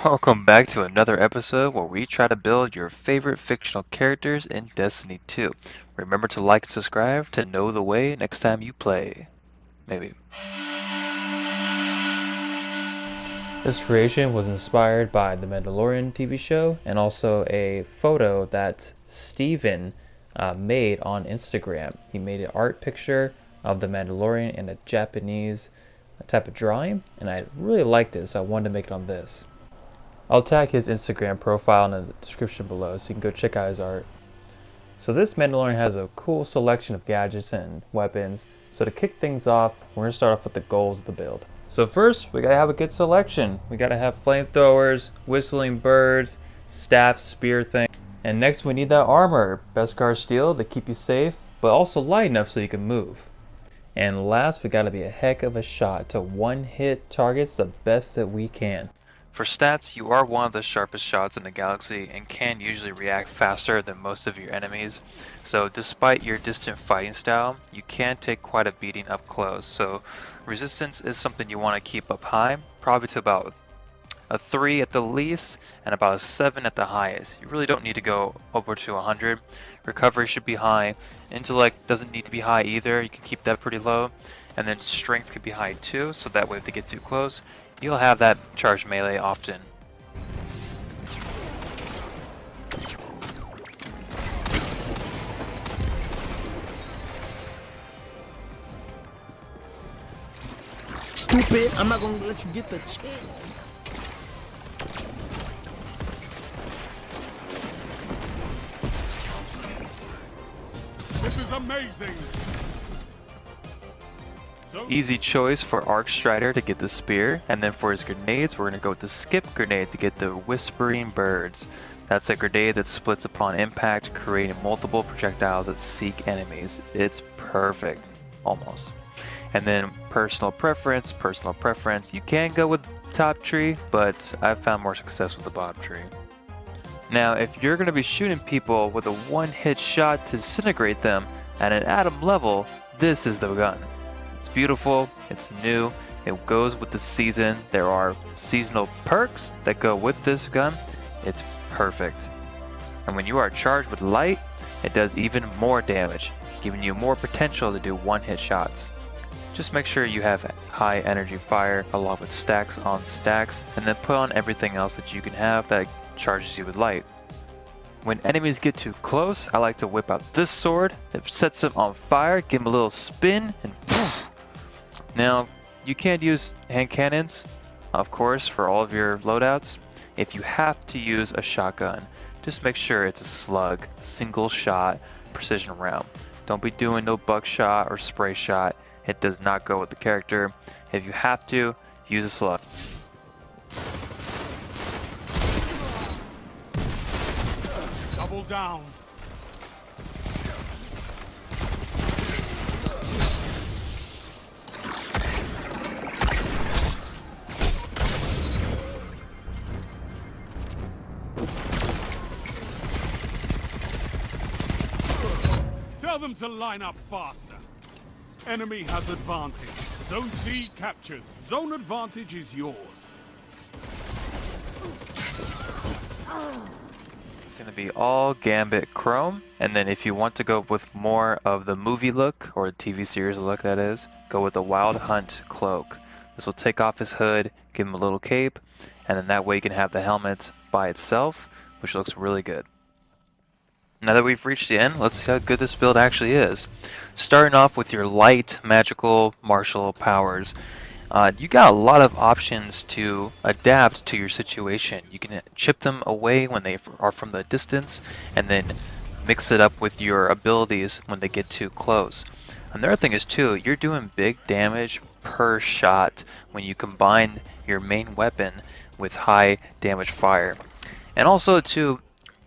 Welcome back to another episode where we try to build your favorite fictional characters in Destiny 2. Remember to like and subscribe to know the way next time you play. Maybe. This creation was inspired by the Mandalorian TV show and also a photo that Steven made on Instagram. He made an art picture of the Mandalorian in a Japanese type of drawing, and I really liked it, so I wanted to make it on this. I'll tag his Instagram profile in the description below so you can go check out his art. So this Mandalorian has a cool selection of gadgets and weapons. So to kick things off, we're going to start off with the goals of the build. So first, we got to have a good selection. We got to have flamethrowers, whistling birds, staff, spear thing. And next we need that armor, Beskar steel to keep you safe, but also light enough so you can move. And last, we got to be a heck of a shot to one-hit targets the best that we can. For stats, you are one of the sharpest shots in the galaxy and can usually react faster than most of your enemies. So despite your distant fighting style, you can take quite a beating up close. So resistance is something you want to keep up high, probably to about a 3 at the least and about a 7 at the highest. You really don't need to go over to 100. Recovery should be high. Intellect doesn't need to be high either. You can keep that pretty low. And then strength could be high too, so that way if they get too close, you'll have that charged melee often. Stupid! I'm not gonna let you get the chance. This is amazing! Easy choice for Arc Strider to get the spear, and then for his grenades, we're going to go with the skip grenade to get the whispering birds. That's a grenade that splits upon impact, creating multiple projectiles that seek enemies. It's perfect, almost. And then personal preference. You can go with top tree, but I've found more success with the bottom tree. Now, if you're going to be shooting people with a one-hit shot to disintegrate them at an atom level, this is the gun. It's beautiful, it's new, it goes with the season. There are seasonal perks that go with this gun. It's perfect. And when you are charged with light, it does even more damage, giving you more potential to do one-hit shots. Just make sure you have high energy fire along with stacks on stacks, and then put on everything else that you can have that charges you with light. When enemies get too close, I like to whip out this sword. It sets them on fire, give them a little spin, and poof. Now, you can use hand cannons, of course, for all of your loadouts. If you have to use a shotgun, just make sure it's a slug, single shot, precision round. Don't be doing no buckshot or spray shot. It does not go with the character. If you have to, use a slug. Double down. Tell them to line up faster. Enemy has advantage. Zone C captured. Zone advantage is yours. It's going to be all Gambit Chrome, and then if you want to go with more of the movie look, or the TV series look that is, go with the Wild Hunt Cloak. This will take off his hood, give him a little cape, and then that way you can have the helmet by itself, which looks really good. Now that we've reached the end, let's see how good this build actually is. Starting off with your light magical martial powers. You got a lot of options to adapt to your situation. You can chip them away when they are from the distance, and then mix it up with your abilities when they get too close. Another thing is too, you're doing big damage per shot when you combine your main weapon with high damage fire. And also too,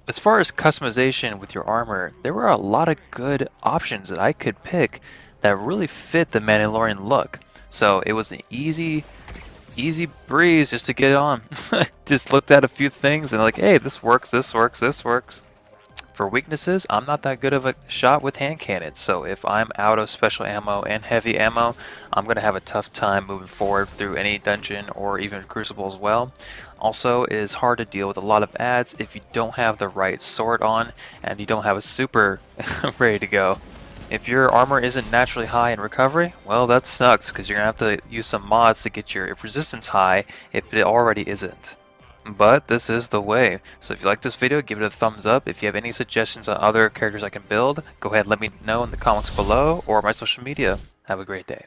as far as customization with your armor, there were a lot of good options that I could pick that really fit the Mandalorian look. So it was an easy breeze just to get it on. Just looked at a few things and like, hey, this works, this works, this works. For weaknesses, I'm not that good of a shot with hand cannons, so if I'm out of special ammo and heavy ammo, I'm going to have a tough time moving forward through any dungeon or even Crucible as well. Also, it is hard to deal with a lot of ads if you don't have the right sword on and you don't have a super ready to go. If your armor isn't naturally high in recovery, well, that sucks because you're going to have to use some mods to get your resistance high if it already isn't. But this is the way. So if you like this video, give it a thumbs up. If you have any suggestions on other characters I can build, go ahead and let me know in the comments below or my social media. Have a great day.